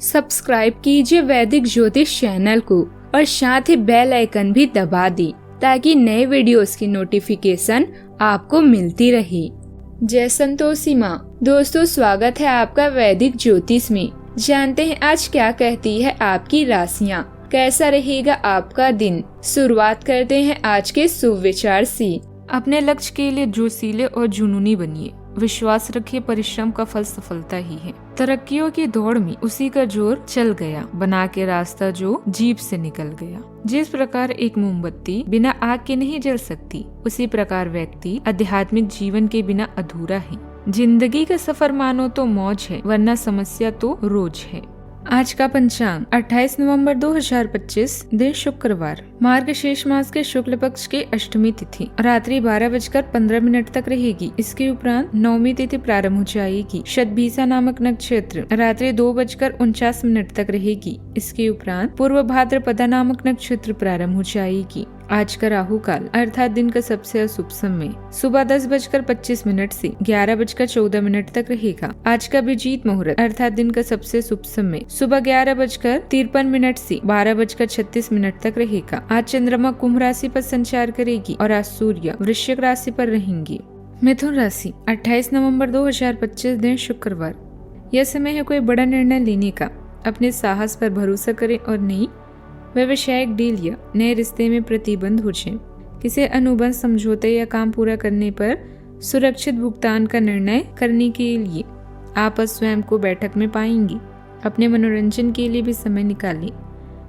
Subscribe कीजिए वैदिक ज्योतिष चैनल को और साथ ही बेल आइकन भी दबा दी ताकि नए वीडियोस की नोटिफिकेशन आपको मिलती रहे। जय संतोषी माँ। दोस्तों, स्वागत है आपका वैदिक ज्योतिष में। जानते हैं आज क्या कहती है आपकी राशियाँ, कैसा रहेगा आपका दिन। शुरुआत करते हैं आज के शुभ विचार से। अपने लक्ष्य के लिए जोशीले और जुनूनी बनिए। विश्वास रखिए, परिश्रम का फल सफलता ही है। तरक्कियों की दौड़ में उसी का जोर चल गया, बना के रास्ता जो जीभ से निकल गया। जिस प्रकार एक मोमबत्ती बिना आग के नहीं जल सकती, उसी प्रकार व्यक्ति आध्यात्मिक जीवन के बिना अधूरा है। जिंदगी का सफर मानो तो मौज है, वरना समस्या तो रोज है। आज का पंचांग 28 नवंबर 2025, दिन शुक्रवार। मार्गशीर्ष मास के शुक्ल पक्ष की अष्टमी तिथि रात्रि 12:15 तक रहेगी। इसके उपरांत नवमी तिथि प्रारंभ हो जाएगी। शतभिषा नामक नक्षत्र रात्रि 2:49 तक रहेगी। इसके उपरांत पूर्व भाद्रपदा नामक नक्षत्र प्रारंभ हो जाएगी। आज का राहु काल अर्थात दिन का सबसे अशुभ समय सुबह 10:25 से 11:14 तक रहेगा। आज का अभिजीत मुहूर्त अर्थात दिन का सबसे शुभ समय सुबह 11:53 से 12:36 तक रहेगा। आज चंद्रमा कुंभ राशि पर संचार करेगी और आज सूर्य वृश्चिक राशि पर रहेंगी। मिथुन राशि 28 नवंबर 2025, दिन शुक्रवार। यह समय है कोई बड़ा निर्णय लेने का। अपने साहस पर भरोसा करें और नई व्यावसायिक डील या नए रिश्ते में प्रतिबंध हो जाए। किसी अनुबंध, समझौते या काम पूरा करने पर सुरक्षित भुगतान का निर्णय करने के लिए आप स्वयं को बैठक में पाएंगी। अपने मनोरंजन के लिए भी समय निकालें।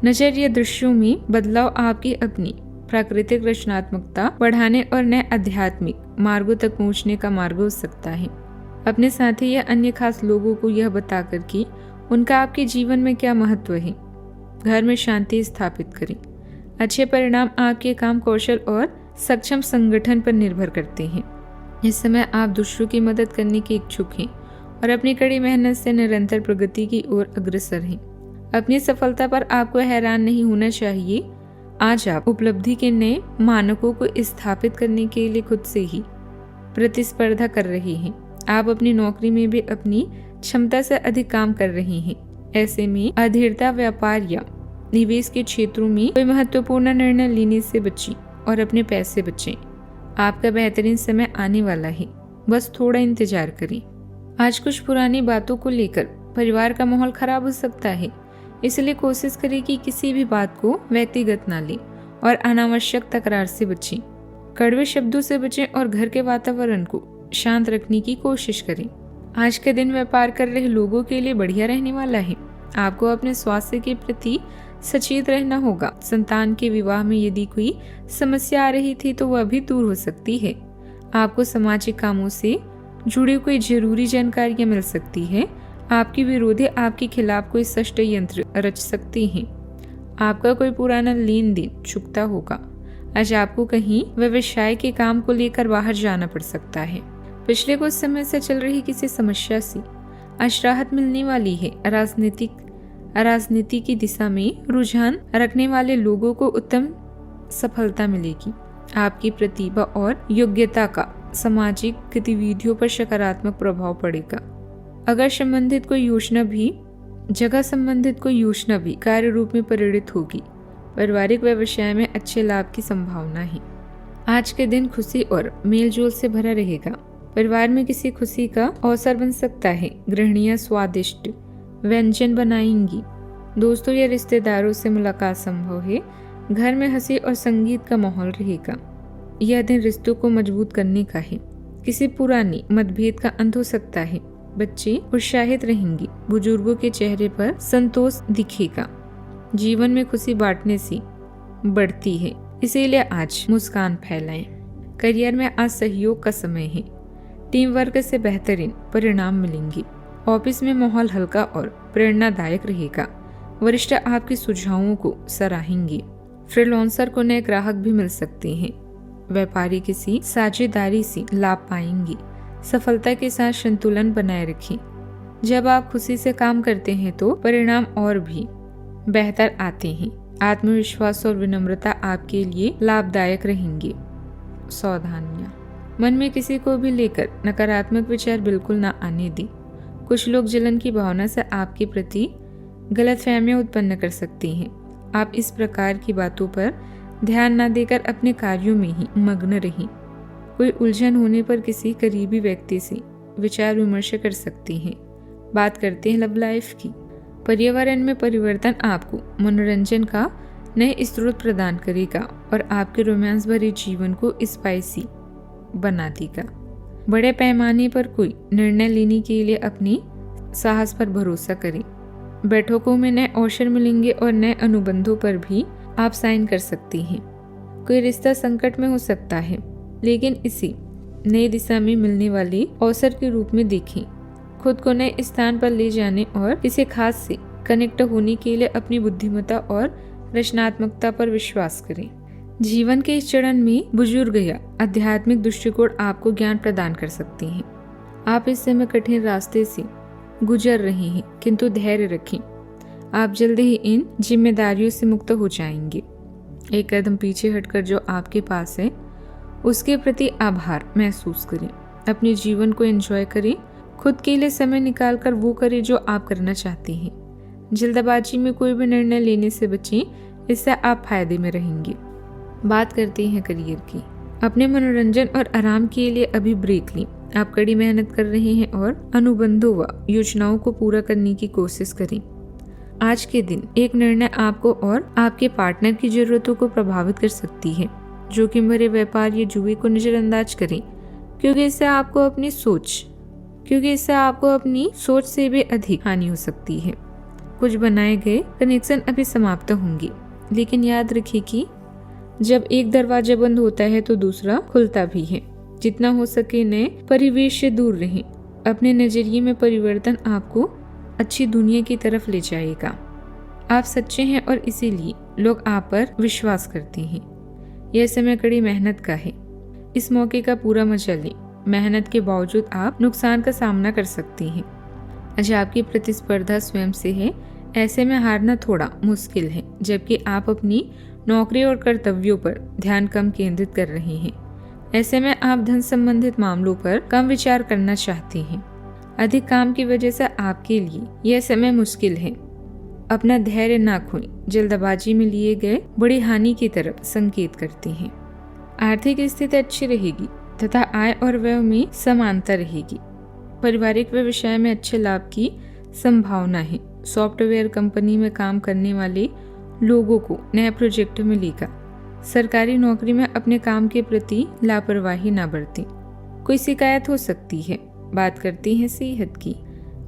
नजर या दृश्यों में बदलाव आपकी अपनी प्राकृतिक रचनात्मकता बढ़ाने और नए आध्यात्मिक मार्गों तक पहुंचने का मार्ग हो सकता है। अपने साथी या अन्य खास लोगों को यह बताकर कि उनका आपके जीवन में क्या महत्व है, घर में शांति स्थापित करें। अच्छे परिणाम आपके काम कौशल और सक्षम संगठन पर निर्भर करते हैं। इस समय आप दूसरों की मदद करने के इच्छुक हैं और अपनी कड़ी मेहनत से निरंतर प्रगति की ओर अग्रसर हैं। अपनी सफलता पर आपको हैरान नहीं होना चाहिए। आज आप उपलब्धि के नए मानकों को स्थापित करने के लिए खुद से ही प्रतिस्पर्धा कर रहे हैं। आप अपनी नौकरी में भी अपनी क्षमता से अधिक काम कर रहे हैं। ऐसे में अधीरता, व्यापार या निवेश के क्षेत्रों में कोई महत्वपूर्ण निर्णय लेने से बचें और अपने पैसे बचें। आपका बेहतरीन समय आने वाला है, बस थोड़ा इंतजार करें। आज कुछ पुरानी बातों को लेकर परिवार का माहौल खराब हो सकता है, इसलिए कोशिश करें कि किसी भी बात को व्यक्तिगत न लें और अनावश्यक तकरार से बचें। कड़वे शब्दों से बचें और घर के वातावरण को शांत रखने की कोशिश करें। आज के दिन व्यापार कर रहे लोगों के लिए बढ़िया रहने वाला है। आपको अपने स्वास्थ्य के प्रति सचेत रहना होगा। संतान के विवाह में यदि कोई समस्या आ रही थी तो वह भी दूर हो सकती है। आपको सामाजिक कामों से जुड़ी कोई जरूरी जानकारियां मिल सकती है। आपके विरोधी आपके खिलाफ कोई षड्यंत्र यंत्र रच सकते हैं। आपका कोई पुराना लेन देन चुकता होगा। आज आपको कहीं व्यवसाय के काम को लेकर बाहर जाना पड़ सकता है। पिछले कुछ समय से चल रही किसी समस्या से आज राहत मिलने वाली है। राजनीति की दिशा में रुझान रखने वाले लोगों को उत्तम सफलता मिलेगी। आपकी प्रतिभा और योग्यता का सामाजिक गतिविधियों पर सकारात्मक प्रभाव पड़ेगा। जगह संबंधित कोई योजना भी कार्य रूप में परिणित होगी। पारिवारिक व्यवसाय में अच्छे लाभ की संभावना है। आज के दिन खुशी और मेलजोल से भरा रहेगा। परिवार में किसी खुशी का अवसर बन सकता है। गृहिणियां स्वादिष्ट व्यंजन बनाएंगी। दोस्तों या रिश्तेदारों से मुलाकात संभव है। घर में हंसी और संगीत का माहौल रहेगा। यह दिन रिश्तों को मजबूत करने का है। किसी पुरानी मतभेद का अंत हो सकता है। बच्चे उत्साहित रहेंगे। बुजुर्गों के चेहरे पर संतोष दिखेगा। जीवन में खुशी बांटने से बढ़ती है, इसीलिए आज मुस्कान फैलाएं। करियर में आज सहयोग का समय है। टीम वर्क से बेहतरीन परिणाम मिलेंगे। ऑफिस में माहौल हल्का और प्रेरणादायक रहेगा। वरिष्ठ आपके सुझावों को सराहेंगे। फ्रीलांसर को नए ग्राहक भी मिल सकते हैं। व्यापारी किसी साझेदारी से लाभ पाएंगे। सफलता के साथ संतुलन बनाए रखें। जब आप खुशी से काम करते हैं तो परिणाम और भी बेहतर आते हैं। आत्मविश्वास और विनम्रता आपके लिए लाभदायक रहेंगे। सावधानियां, मन में किसी को भी लेकर नकारात्मक विचार बिल्कुल ना आने दें। कुछ लोग जलन की भावना से आपके प्रति गलतफहमियां उत्पन्न कर सकती हैं। आप इस प्रकार की बातों पर ध्यान न देकर अपने कार्यों में ही मग्न रहें। कोई उलझन होने पर किसी करीबी व्यक्ति से विचार विमर्श कर सकती हैं। बात करते हैं लव लाइफ की। पर्यावरण में परिवर्तन आपको मनोरंजन का नए स्रोत प्रदान करेगा और आपके रोमांस भरे जीवन को स्पाइसी बना देगा। बड़े पैमाने पर कोई निर्णय लेने के लिए अपनी साहस पर भरोसा करें। बैठकों में नए अवसर मिलेंगे और नए अनुबंधों पर भी आप साइन कर सकती हैं। कोई रिश्ता संकट में हो सकता है, लेकिन इसी नई दिशा में मिलने वाले अवसर के रूप में देखें। खुद को नए स्थान पर ले जाने और किसी खास से कनेक्ट होने के लिए अपनी बुद्धिमत्ता और रचनात्मकता पर विश्वास करें। जीवन के इस चरण में बुजुर्ग या आध्यात्मिक दृष्टिकोण आपको ज्ञान प्रदान कर सकते हैं। आप इस समय कठिन रास्ते से गुजर रहे हैं, किंतु धैर्य रखें। आप जल्दी ही इन जिम्मेदारियों से मुक्त हो जाएंगे। एक कदम पीछे हटकर जो आपके पास है उसके प्रति आभार महसूस करें। अपने जीवन को एंजॉय करें। खुद के लिए समय निकालकर वो करें जो आप करना चाहते हैं। जल्दबाजी में कोई भी निर्णय लेने से बचें, इससे आप फायदे में रहेंगे। बात करते हैं करियर की। अपने मनोरंजन और आराम के लिए अभी ब्रेक लें। आप कड़ी मेहनत कर रहे हैं और अनुबंधों व योजनाओं को पूरा करने की कोशिश करें। आज के दिन एक निर्णय आपको और आपके पार्टनर की जरूरतों को प्रभावित कर सकती है। जोखिम भरे व्यापार या जुए को नजरअंदाज करें, क्योंकि इससे आपको अपनी सोच से भी अधिक हानि हो सकती है। कुछ बनाए गए कनेक्शन अभी समाप्त होंगे, लेकिन याद रखिए कि जब एक दरवाजा बंद होता है तो दूसरा खुलता भी है। जितना हो सके नए परिवेश से दूर रहें। अपने नजरिए में परिवर्तन आपको अच्छी दुनिया की तरफ ले जाएगा। आप सच्चे हैं और इसीलिए लोग आप पर विश्वास करते हैं। यह समय कड़ी मेहनत का है। इस मौके का पूरा मजा लें। मेहनत के बावजूद आप नुकसान का सामना कर सकती हैं। आज आपकी प्रतिस्पर्धा स्वयं से है, ऐसे में हारना थोड़ा मुश्किल है, जबकि आप अपनी नौकरी और कर्तव्यों पर ध्यान कम केंद्रित कर रहे हैं। ऐसे में आप धन संबंधित मामलों पर कम विचार करना चाहते हैं। अधिक काम की वजह से आपके लिए यह समय मुश्किल है। अपना धैर्य ना खोएं। जल्दबाजी में लिए गए बड़ी हानि की तरफ संकेत करते हैं। आर्थिक स्थिति अच्छी रहेगी तथा आय और व्यय में समानता रहेगी। पारिवारिक व्यवसाय में अच्छे लाभ की संभावना है। सॉफ्टवेयर कंपनी में काम करने वाले लोगों को नया प्रोजेक्ट मिलेगा। सरकारी नौकरी में अपने काम के प्रति लापरवाही ना बरतें। कोई शिकायत हो सकती है। बात करते हैं सेहत की।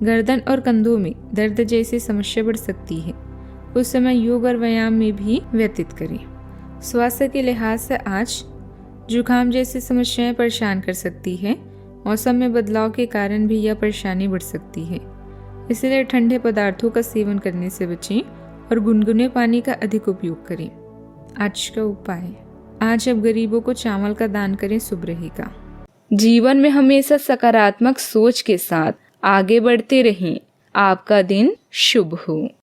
गर्दन और कंधों में दर्द जैसी समस्या बढ़ सकती है। उस समय योग और व्यायाम में भी व्यतीत करें। स्वास्थ्य के लिहाज से आज जुकाम जैसी समस्याएं परेशान कर सकती है। मौसम में बदलाव के कारण भी यह परेशानी बढ़ सकती है, इसलिए ठंडे पदार्थों का सेवन करने से बचें और गुनगुने पानी का अधिक उपयोग करें। आज का उपाय, आज अब गरीबों को चावल का दान करें, शुभ रहेगा। जीवन में हमेशा सकारात्मक सोच के साथ आगे बढ़ते रहें। आपका दिन शुभ हो।